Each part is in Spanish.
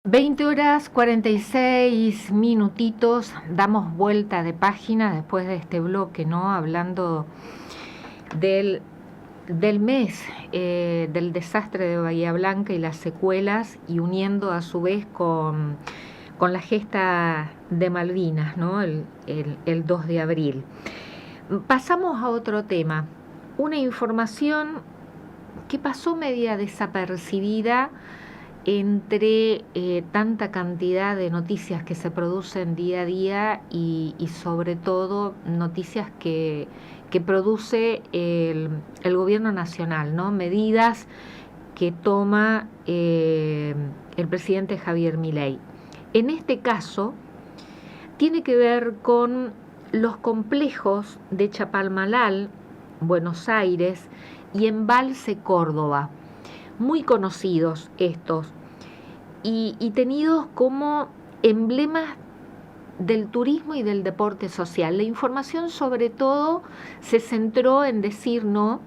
20 horas 46 minutitos, damos vuelta de página después de este bloque, ¿no? Hablando del, del mes, del desastre de Bahía Blanca y las secuelas, y uniendo a su vez con la gesta de Malvinas, ¿no? El 2 de abril. Pasamos a otro tema, una información que pasó media desapercibida entre tanta cantidad de noticias que se producen día a día y sobre todo noticias que produce el gobierno nacional, ¿no? Medidas que toma el presidente Javier Milei. En este caso, tiene que ver con los complejos de Chapalmalal, Buenos Aires, y Embalse, Córdoba. Muy conocidos estos y tenidos como emblemas del turismo y del deporte social. La información sobre todo se centró en decir no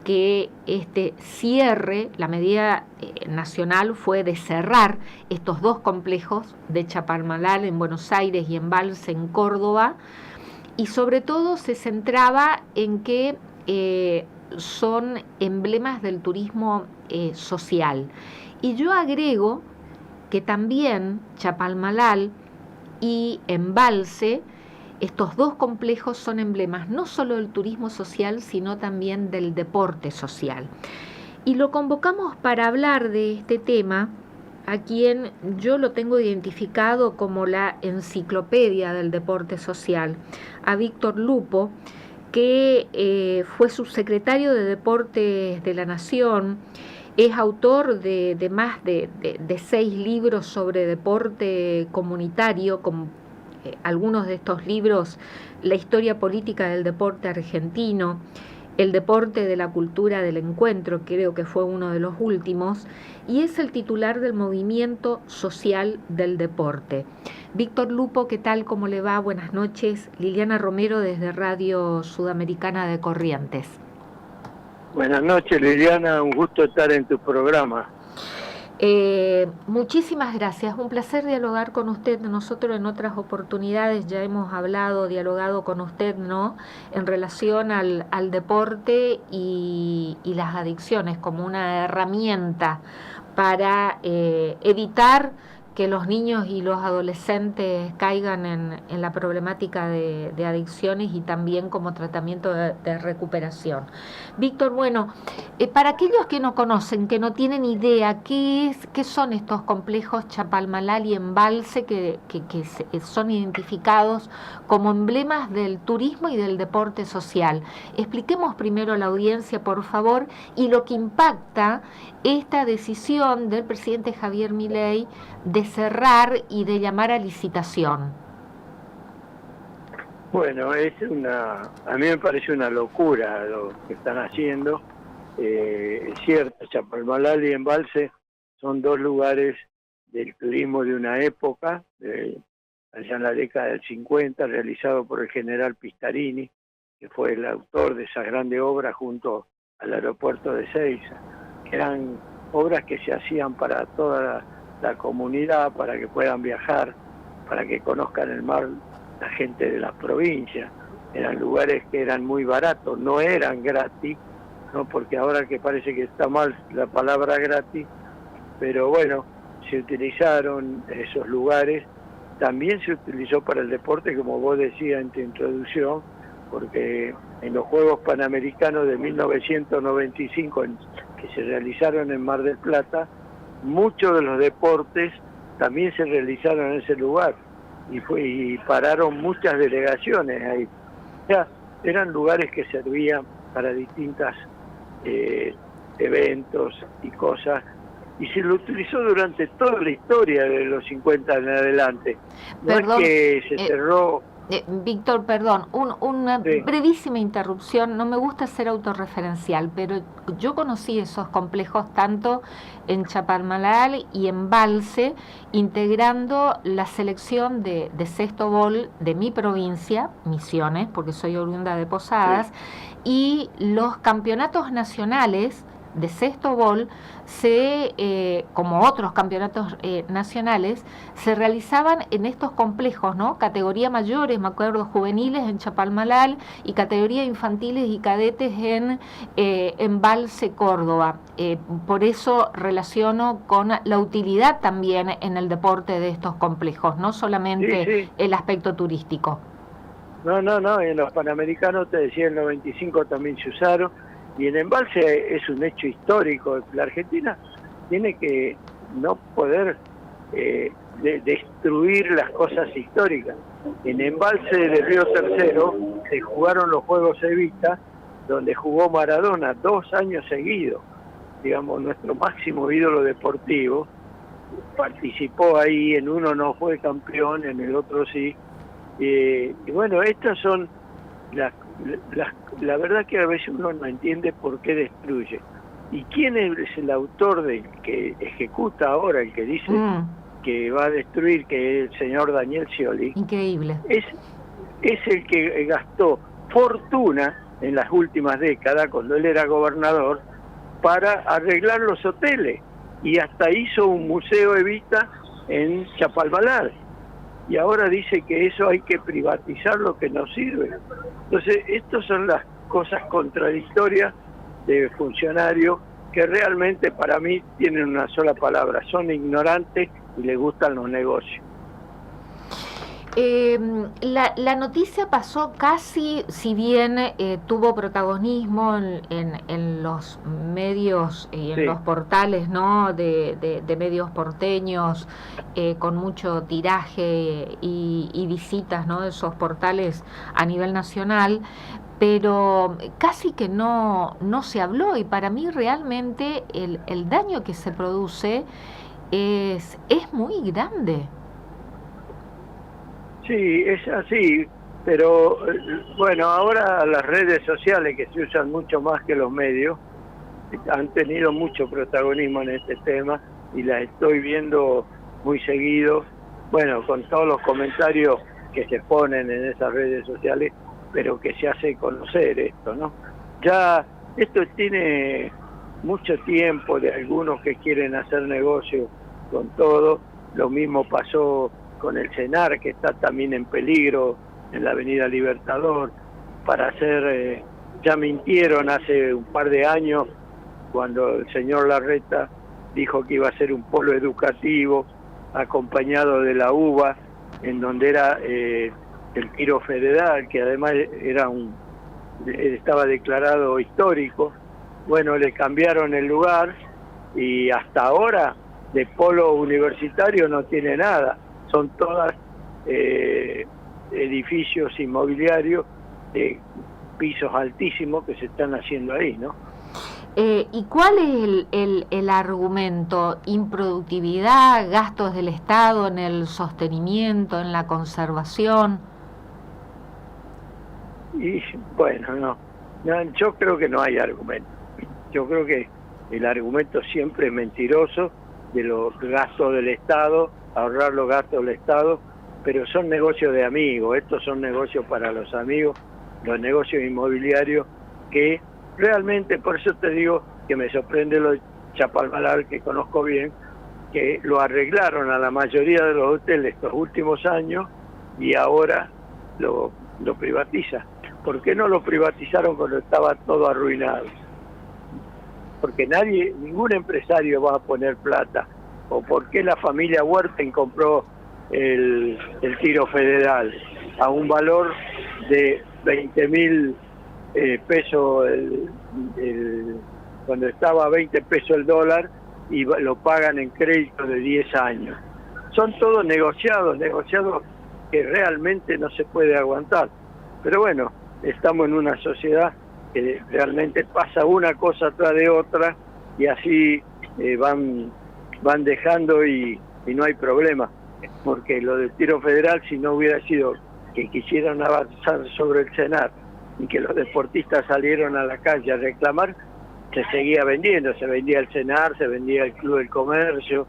que este cierre, la medida nacional fue de cerrar estos dos complejos de Chapalmalal en Buenos Aires y Embalse en Córdoba, y sobre todo se centraba en que son emblemas del turismo social. Y yo agrego que también Chapalmalal y Embalse, estos dos complejos son emblemas no solo del turismo social, sino también del deporte social. Y lo convocamos para hablar de este tema a quien yo lo tengo identificado como la enciclopedia del deporte social, a Víctor Lupo, que fue subsecretario de Deportes de la Nación. Es autor de más de 6 libros sobre deporte comunitario, con algunos de estos libros: La historia política del deporte argentino, El deporte de la cultura del encuentro, creo que fue uno de los últimos, y es el titular del Movimiento Social del Deporte. Víctor Lupo, ¿qué tal? ¿Cómo le va? Buenas noches. Liliana Romero desde Radio Sudamericana de Corrientes. Buenas noches, Liliana, un gusto estar en tu programa. Muchísimas gracias, un placer dialogar con usted. Nosotros en otras oportunidades ya hemos dialogado con usted, ¿no? En relación al deporte y las adicciones como una herramienta para evitar que los niños y los adolescentes caigan en la problemática de adicciones, y también como tratamiento de recuperación. Víctor, bueno, para aquellos que no conocen, que no tienen idea, ¿qué son estos complejos Chapalmalal y Embalse que son identificados como emblemas del turismo y del deporte social? Expliquemos primero a la audiencia, por favor, y lo que impacta esta decisión del presidente Javier Milei de cerrar y de llamar a licitación. Bueno, a mí me parece una locura lo que están haciendo. Es cierto, Chapalmalal y Embalse son dos lugares del turismo de una época, allá en la década del 50, realizado por el general Pistarini, que fue el autor de esa grande obra junto al aeropuerto de Ezeiza. Eran obras que se hacían para toda la comunidad, para que puedan viajar, para que conozcan el mar la gente de las provincias. Eran lugares que eran muy baratos, no eran gratis, ¿no? Porque ahora que parece que está mal la palabra gratis, pero bueno, se utilizaron esos lugares. También se utilizó para el deporte, como vos decías en tu introducción, porque en los Juegos Panamericanos de 1995, que se realizaron en Mar del Plata, muchos de los deportes también se realizaron en ese lugar y pararon muchas delegaciones ahí. O sea, eran lugares que servían para distintos eventos y cosas, y se lo utilizó durante toda la historia de los 50 en adelante. No es que se cerró. Víctor, perdón, una brevísima interrupción. No me gusta ser autorreferencial, pero yo conocí esos complejos tanto en Chapalmalal y Embalse, integrando la selección de sextobol de mi provincia, Misiones, porque soy oriunda de Posadas, y los campeonatos nacionales de Sextobol, como otros campeonatos nacionales, se realizaban en estos complejos, ¿no? Categoría mayores, me acuerdo, juveniles en Chapalmalal, y categoría infantiles y cadetes en Embalse, Córdoba. Por eso relaciono con la utilidad también en el deporte de estos complejos, no solamente Sí, sí. el aspecto turístico. No, en los Panamericanos, te decía, en el 95 también se usaron, y en Embalse es un hecho histórico. La Argentina tiene que no poder destruir las cosas históricas. En Embalse de Río Tercero se jugaron los Juegos Evita, donde jugó Maradona 2 años seguidos, digamos, nuestro máximo ídolo deportivo. Participó ahí, en uno no fue campeón, en el otro sí. Y bueno, estas son la verdad que a veces uno no entiende por qué destruye. ¿Y quién es el autor del que ejecuta ahora, el que dice que va a destruir, que es el señor Daniel Scioli? Increíble. Es el que gastó fortuna en las últimas décadas, cuando él era gobernador, para arreglar los hoteles, y hasta hizo un museo Evita en Chapalmalal. Y ahora dice que eso hay que privatizar, lo que no sirve. Entonces, estas son las cosas contradictorias de funcionarios que realmente para mí tienen una sola palabra: son ignorantes y les gustan los negocios. La noticia pasó casi, si bien tuvo protagonismo en los medios y en Sí. los portales, ¿no? de medios porteños, con mucho tiraje y visitas, ¿no? de esos portales a nivel nacional, pero casi que no se habló, y para mí realmente el daño que se produce es muy grande. Sí, es así, pero bueno, ahora las redes sociales, que se usan mucho más que los medios, han tenido mucho protagonismo en este tema, y las estoy viendo muy seguido, bueno, con todos los comentarios que se ponen en esas redes sociales, pero que se hace conocer esto, ¿no? Ya esto tiene mucho tiempo, de algunos que quieren hacer negocio con todo. Lo mismo pasó con el CENAR, que está también en peligro en la Avenida Libertador, para hacer, ya mintieron hace un par de años, cuando el señor Larreta dijo que iba a ser un polo educativo acompañado de la UBA, en donde era el tiro federal, que además estaba declarado histórico. Bueno, le cambiaron el lugar, y hasta ahora de polo universitario no tiene nada. Son todas edificios inmobiliarios de pisos altísimos que se están haciendo ahí, ¿no? ¿Y cuál es el argumento? ¿Improductividad, gastos del Estado en el sostenimiento, en la conservación? Y bueno, no, yo creo que no hay argumento. Yo creo que el argumento siempre es mentiroso, de los gastos del Estado, ahorrar los gastos del Estado, pero son negocios de amigos. Estos son negocios para los amigos, los negocios inmobiliarios, que realmente, por eso te digo que me sorprende lo de Chapalmalal, que conozco bien, que lo arreglaron a la mayoría de los hoteles estos últimos años, y ahora lo privatiza. ¿Por qué no lo privatizaron cuando estaba todo arruinado? Porque ningún empresario va a poner plata. ¿O por qué la familia Huerten compró el tiro federal a un valor de 20.000 pesos cuando estaba a 20 pesos el dólar, y lo pagan en crédito de 10 años? Son todos negociados que realmente no se puede aguantar. Pero bueno, estamos en una sociedad que realmente pasa una cosa atrás de otra, y así van dejando, y no hay problema. Porque lo del tiro federal, si no hubiera sido que quisieran avanzar sobre el CENAR y que los deportistas salieron a la calle a reclamar, se seguía vendiendo. Se vendía el CENAR, se vendía el Club del Comercio,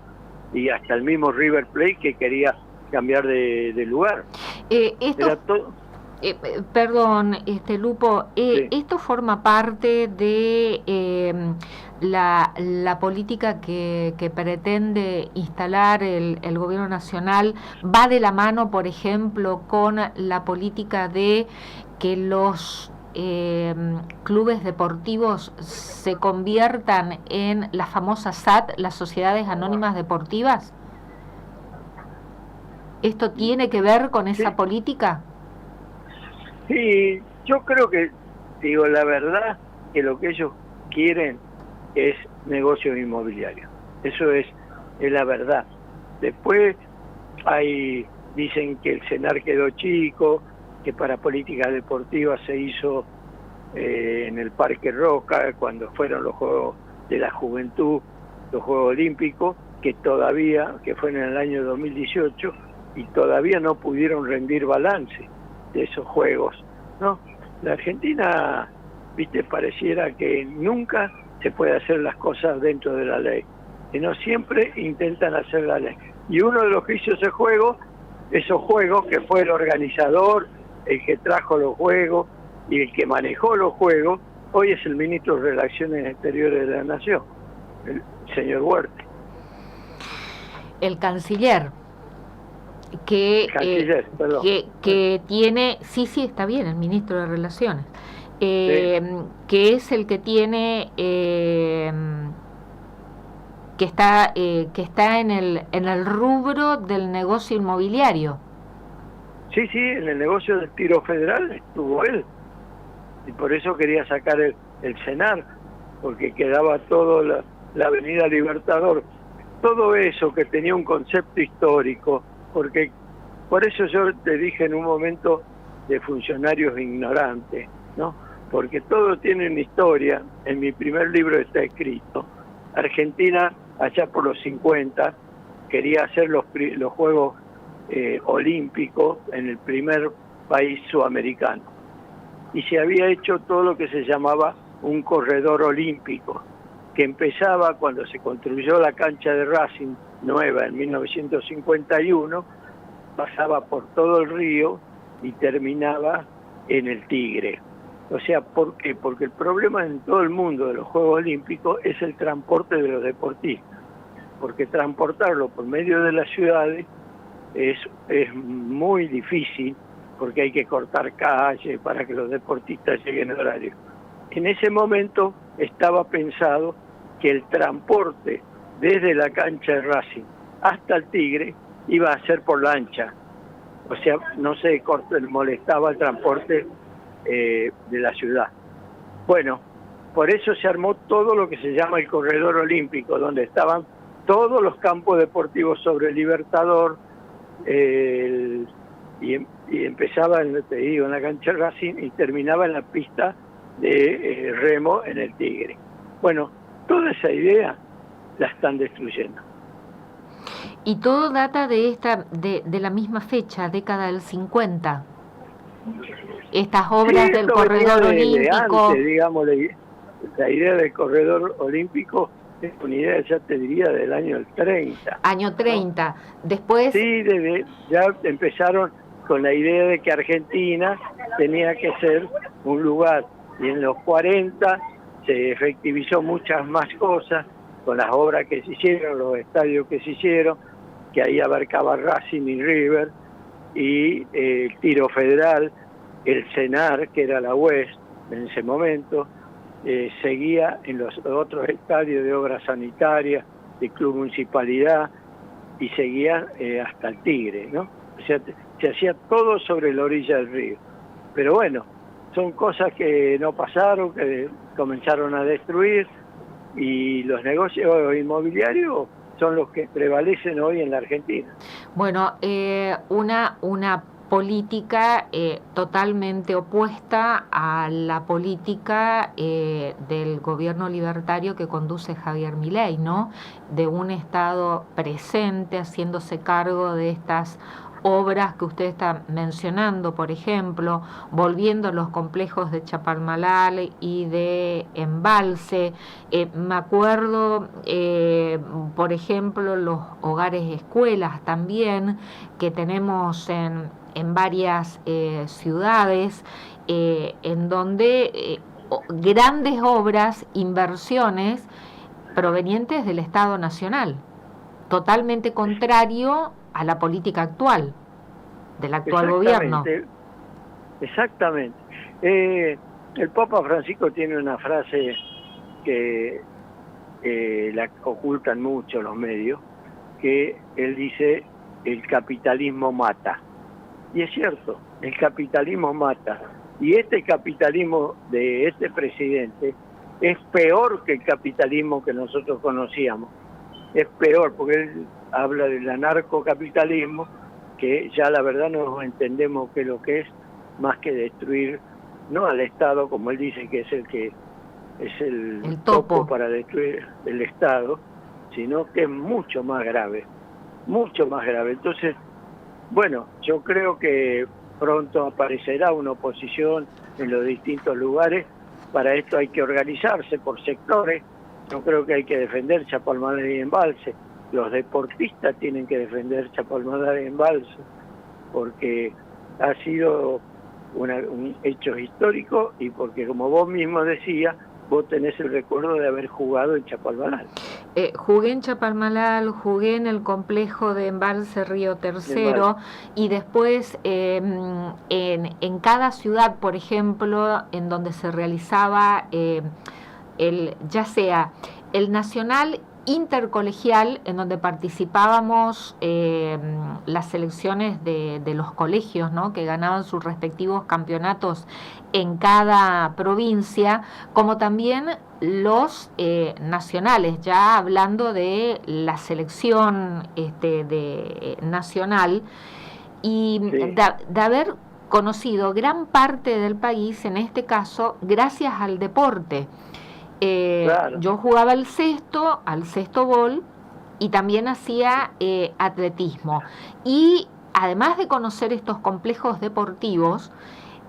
y hasta el mismo River Plate, que quería cambiar de lugar. Perdón, Lupo, sí. ¿esto forma parte de la política que pretende instalar el gobierno nacional va de la mano, por ejemplo, con la política de que los clubes deportivos se conviertan en las famosas SAT, las sociedades anónimas deportivas? ¿Esto tiene que ver con esa política? Sí, yo creo que, digo, la verdad que lo que ellos quieren es negocio inmobiliario. Eso es la verdad. Después dicen que el CENAR quedó chico, que para políticas deportivas se hizo en el Parque Roca, cuando fueron los Juegos de la Juventud, los Juegos Olímpicos, que fue en el año 2018, y todavía no pudieron rendir balance de esos Juegos, ¿no? La Argentina, viste, pareciera que nunca se puede hacer las cosas dentro de la ley, que no siempre intentan hacer la ley. Y uno de los que hizo esos Juegos, que fue el organizador, el que trajo los Juegos y el que manejó los Juegos, hoy es el ministro de Relaciones Exteriores de la Nación, el señor Huerta. El canciller. Que tiene, sí, está bien, el ministro de Relaciones, que es el que tiene, que está en el rubro del negocio inmobiliario. Sí, en el negocio del tiro federal estuvo él, y por eso quería sacar el CENAR, porque quedaba todo la Avenida Libertador, todo eso que tenía un concepto histórico. Porque por eso yo te dije en un momento de funcionarios ignorantes, ¿no? Porque todo tiene una historia. En mi primer libro está escrito. Argentina, allá por los 50, quería hacer los Juegos Olímpicos en el primer país sudamericano. Y se había hecho todo lo que se llamaba un corredor olímpico, que empezaba cuando se construyó la cancha de Racing nueva en 1951, pasaba por todo el río y terminaba en el Tigre. O sea, ¿por qué? Porque el problema en todo el mundo de los Juegos Olímpicos es el transporte de los deportistas, porque transportarlo por medio de las ciudades es muy difícil, porque hay que cortar calles para que los deportistas lleguen a horario. En ese momento estaba pensado que el transporte desde la cancha de Racing hasta el Tigre iba a ser por lancha, o sea, no se molestaba el transporte de la ciudad. Bueno, por eso se armó todo lo que se llama el corredor olímpico, donde estaban todos los campos deportivos sobre el Libertador, y empezaba, te digo, en la cancha de Racing y terminaba en la pista de remo en el Tigre. Bueno, toda esa idea la están destruyendo. Y todo data de la misma fecha, década del 50. Estas obras del corredor olímpico. Antes, digamos, la idea del corredor olímpico es una idea, ya te diría, del año 30. Año 30. ¿No? Después. Sí, ya empezaron con la idea de que Argentina tenía que ser un lugar, y en los 40 se efectivizó muchas más cosas con las obras que se hicieron, los estadios que se hicieron, que ahí abarcaba Racing y River, y el tiro federal, el CENAR, que era la West en ese momento, seguía en los otros estadios de obras sanitarias, de Club Municipalidad, y seguía hasta el Tigre, ¿no? O sea, se hacía todo sobre la orilla del río. Pero bueno, son cosas que no pasaron, que comenzaron a destruir, y los negocios inmobiliarios son los que prevalecen hoy en la Argentina. Bueno, una política totalmente opuesta a la política del gobierno libertario que conduce Javier Milei, ¿no? De un Estado presente, haciéndose cargo de estas obras que usted está mencionando, por ejemplo, volviendo a los complejos de Chapalmalal y de Embalse. Me acuerdo, por ejemplo, los hogares escuelas también que tenemos en varias ciudades, en donde grandes obras, inversiones provenientes del Estado Nacional, totalmente contrario a la política actual, del actual gobierno. Exactamente. El Papa Francisco tiene una frase que la ocultan mucho los medios, que él dice: el capitalismo mata. Y es cierto, el capitalismo mata. Y este capitalismo de este presidente es peor que el capitalismo que nosotros conocíamos. Es peor, porque él habla del anarcocapitalismo, que ya la verdad no entendemos qué es lo que es, más que destruir, no al Estado, como él dice que es el topo para destruir el Estado, sino que es mucho más grave, mucho más grave. Entonces, bueno, yo creo que pronto aparecerá una oposición en los distintos lugares. Para esto hay que organizarse por sectores. Yo creo que hay que defender Chapalmalal y Embalse. Los deportistas tienen que defender Chapalmalal y Embalse, porque ha sido un hecho histórico y porque, como vos mismo decías, vos tenés el recuerdo de haber jugado en Chapalmalal. Jugué en Chapalmalal, jugué en el complejo de Embalse Río Tercero y después en cada ciudad, por ejemplo, en donde se realizaba ya sea el nacional intercolegial, en donde participábamos las selecciones de los colegios, ¿no?, que ganaban sus respectivos campeonatos en cada provincia, como también los nacionales, ya hablando de la selección nacional, y sí, de haber conocido gran parte del país, en este caso, gracias al deporte. Claro. Yo jugaba al sexto bol, y también hacía atletismo. Y además de conocer estos complejos deportivos,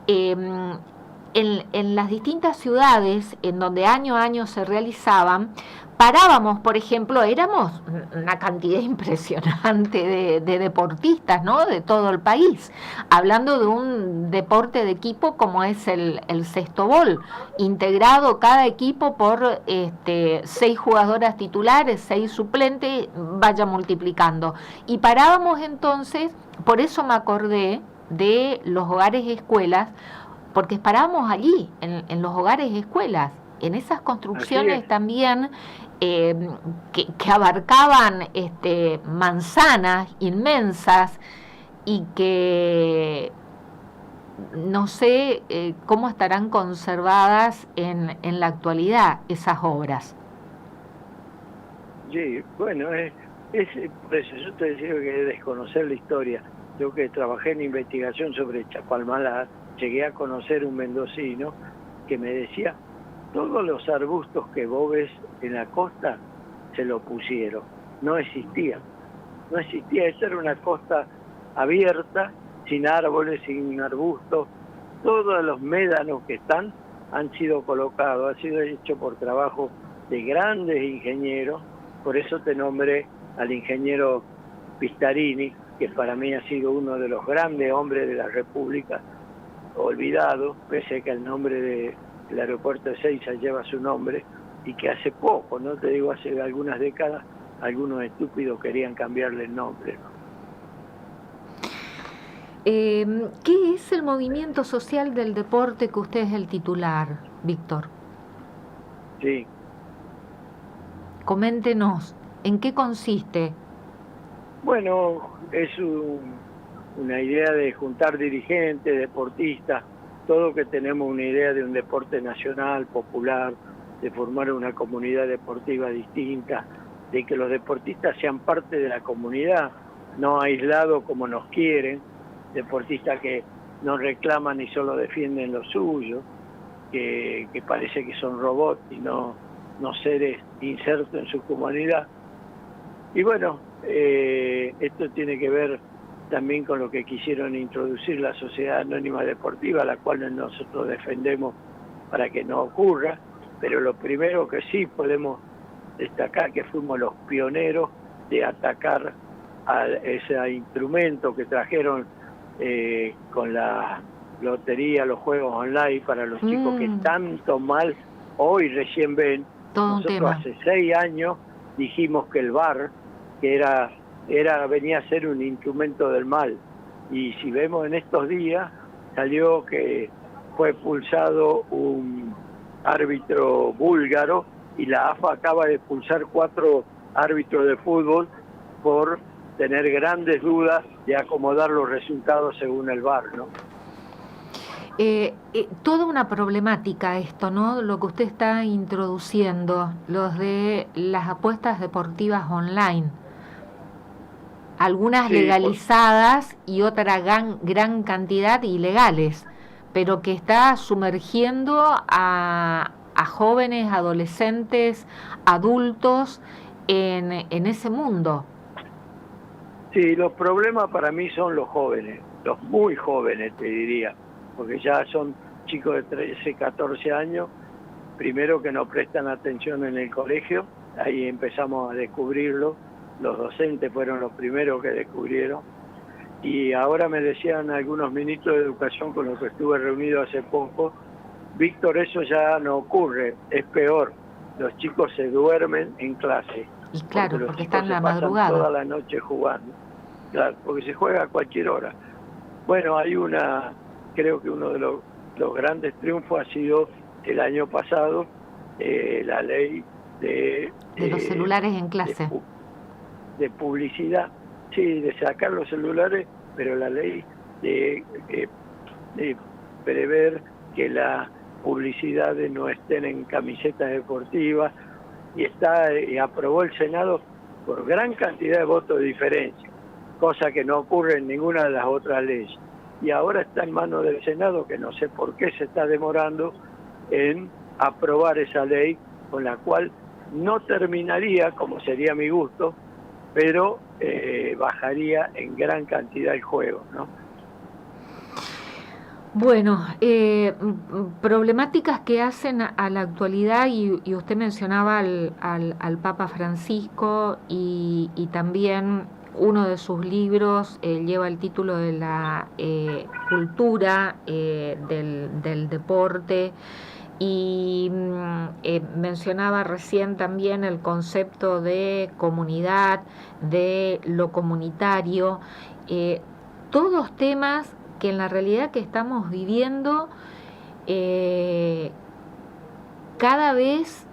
en las distintas ciudades en donde año a año se realizaban, parábamos, por ejemplo, éramos una cantidad impresionante de deportistas, ¿no?, de todo el país, hablando de un deporte de equipo como es el sextobol, integrado cada equipo por 6 jugadoras titulares, 6 suplentes, vaya multiplicando. Y parábamos entonces, por eso me acordé de los hogares escuelas, porque parábamos allí, en los hogares escuelas, en esas construcciones también que abarcaban manzanas inmensas, y que no sé cómo estarán conservadas en la actualidad esas obras. Sí, bueno, por eso yo te decía que desconocer la historia. Yo que trabajé en investigación sobre Chapalmalal, llegué a conocer un mendocino que me decía: todos los arbustos que vos ves en la costa se lo pusieron, no existían. Esta era una costa abierta, sin árboles, sin arbustos. Todos los médanos que están han sido colocados, ha sido hecho por trabajo de grandes ingenieros. Por eso te nombré al ingeniero Pistarini, que para mí ha sido uno de los grandes hombres de la República, olvidado, pese a que el nombre del aeropuerto de Ezeiza lleva su nombre, y que hace poco, no te digo hace algunas décadas, algunos estúpidos querían cambiarle el nombre, ¿no? ¿Qué es el movimiento social del deporte que usted es el titular, Víctor? Sí. Coméntenos, ¿en qué consiste? Bueno, es una idea de juntar dirigentes, deportistas, todo que tenemos una idea de un deporte nacional, popular, de formar una comunidad deportiva distinta, de que los deportistas sean parte de la comunidad, no aislados como nos quieren, deportistas que no reclaman y solo defienden lo suyo, que parece que son robots y no seres insertos en su comunidad. Y bueno, esto tiene que ver también con lo que quisieron introducir la Sociedad Anónima Deportiva, la cual nosotros defendemos para que no ocurra, pero lo primero que sí podemos destacar que fuimos los pioneros de atacar a ese instrumento que trajeron con la lotería, los juegos online para los chicos que tanto mal hoy recién ven Todo un Nosotros tema. hace 6 años dijimos que el VAR, que venía a ser un instrumento del mal. Y si vemos en estos días, salió que fue expulsado un árbitro búlgaro y la AFA acaba de expulsar 4 árbitros de fútbol por tener grandes dudas de acomodar los resultados según el VAR, ¿no? Toda una problemática esto, ¿no? Lo que usted está introduciendo, los de las apuestas deportivas online. Algunas Sí, legalizadas y otra gran cantidad ilegales, pero que está sumergiendo a jóvenes, adolescentes, adultos en ese mundo. sí, los problemas para mí son los jóvenes, los muy jóvenes te diría, porque ya son chicos de 13, 14 años, primero que no prestan atención en el colegio, ahí empezamos a descubrirlo, los docentes fueron los primeros que descubrieron, y ahora me decían algunos ministros de educación con los que estuve reunido hace poco, Víctor, eso ya no ocurre, es peor, los chicos se duermen en clase. Y claro, Los porque chicos están se la pasan madrugada. toda la noche jugando, claro, porque se juega a cualquier hora. Bueno, creo que uno de los grandes triunfos ha sido el año pasado la ley de los celulares en clase. De publicidad, sí, de sacar los celulares, pero la ley de prever que las publicidades no estén en camisetas deportivas, y aprobó el Senado por gran cantidad de votos de diferencia, cosa que no ocurre en ninguna de las otras leyes. Y ahora está en manos del Senado, que no sé por qué se está demorando en aprobar esa ley, con la cual no terminaría, como sería mi gusto, pero bajaría en gran cantidad el juego, ¿no? Bueno, problemáticas que hacen a la actualidad, y usted mencionaba al Papa Francisco, y también uno de sus libros lleva el título de la cultura del deporte, y mencionaba recién también el concepto de comunidad, de lo comunitario, todos temas que en la realidad que estamos viviendo cada vez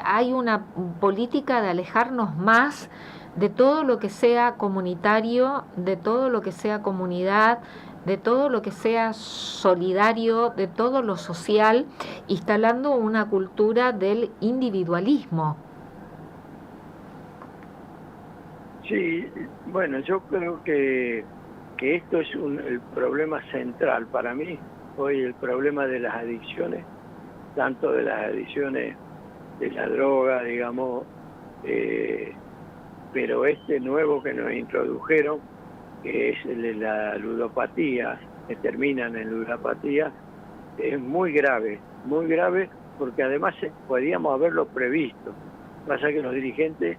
hay una política de alejarnos más de todo lo que sea comunitario, de todo lo que sea comunidad, de todo lo que sea solidario, de todo lo social, instalando una cultura del individualismo. Sí, bueno, yo creo que esto es el problema central para mí, hoy el problema de las adicciones, tanto de las adicciones de la droga, digamos, pero este nuevo que nos introdujeron, que es el de la ludopatía, que terminan en ludopatía, es muy grave, porque además podíamos haberlo previsto. Pasa que los dirigentes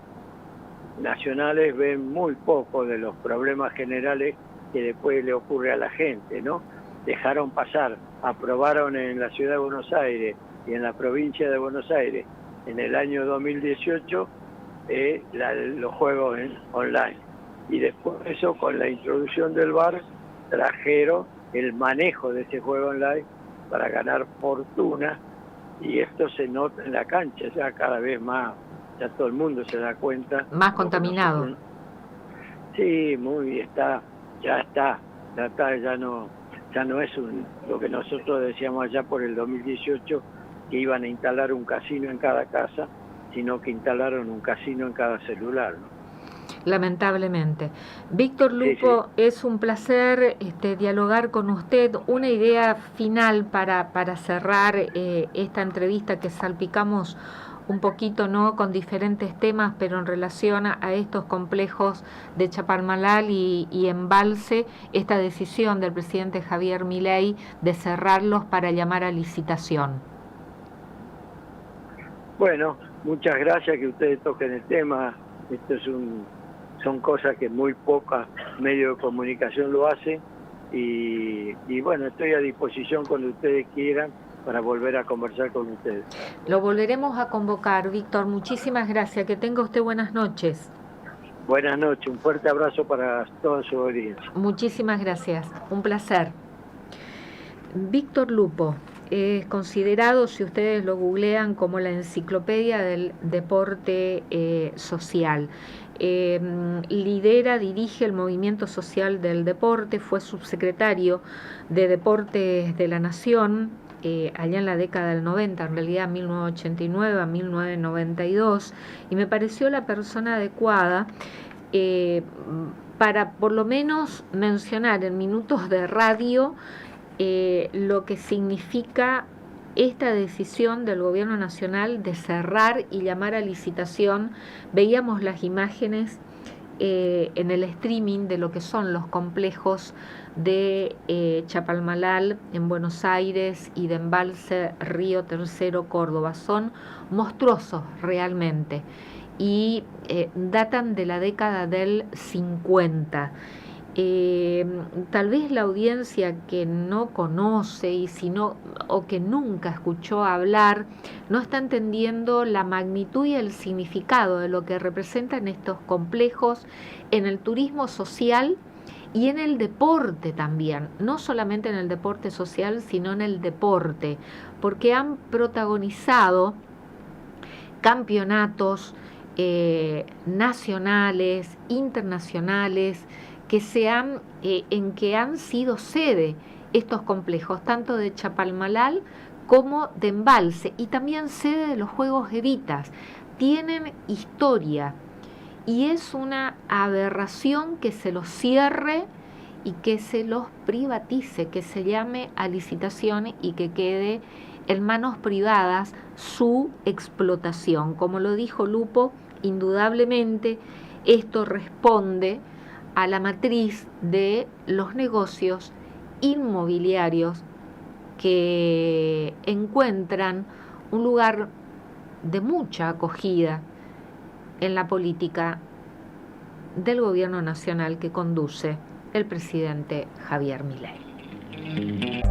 nacionales ven muy poco de los problemas generales que después le ocurre a la gente, ¿no? Dejaron pasar, aprobaron en la ciudad de Buenos Aires y en la provincia de Buenos Aires en el año 2018 los juegos online. Y después de eso, con la introducción del VAR, trajeron el manejo de ese juego online para ganar fortuna, y esto se nota en la cancha ya cada vez más, ya todo el mundo se da cuenta. Más contaminado. Sí, ya no es lo que nosotros decíamos allá por el 2018, que iban a instalar un casino en cada casa, sino que instalaron un casino en cada celular, ¿no? Lamentablemente. Víctor Lupo, sí. Es un placer dialogar con usted. Una idea final para cerrar esta entrevista, que salpicamos un poquito, ¿no?, con diferentes temas, pero en relación a estos complejos de Chapalmalal y Embalse, esta decisión del presidente Javier Milei de cerrarlos para llamar a licitación. Bueno, muchas gracias que ustedes toquen el tema. Esto son cosas que muy pocos medios de comunicación lo hacen, y bueno, estoy a disposición cuando ustedes quieran para volver a conversar con ustedes. Lo volveremos a convocar, Víctor. Muchísimas gracias. Que tenga usted buenas noches. Buenas noches, un fuerte abrazo para toda su audiencia. Muchísimas gracias, un placer. Víctor Lupo es considerado, si ustedes lo googlean, como la enciclopedia del deporte social. Dirige el movimiento social del deporte, fue subsecretario de Deportes de la Nación allá en la década del 90, en realidad 1989 a 1992, y me pareció la persona adecuada para por lo menos mencionar en minutos de radio lo que significa esta decisión del gobierno nacional de cerrar y llamar a licitación. Veíamos las imágenes en el streaming de lo que son los complejos de Chapalmalal en Buenos Aires y de Embalse Río Tercero Córdoba. Son monstruosos realmente y datan de la década del 50. Tal vez la audiencia que no conoce o que nunca escuchó hablar no está entendiendo la magnitud y el significado de lo que representan estos complejos en el turismo social y en el deporte también, no solamente en el deporte social, sino en el deporte, porque han protagonizado campeonatos nacionales, internacionales, en que han sido sede estos complejos, tanto de Chapalmalal como de Embalse, y también sede de los Juegos Evitas. Tienen historia y es una aberración que se los cierre y que se los privatice, que se llame a licitación y que quede en manos privadas su explotación. Como lo dijo Lupo, indudablemente esto responde a la matriz de los negocios inmobiliarios que encuentran un lugar de mucha acogida en la política del gobierno nacional que conduce el presidente Javier Milei.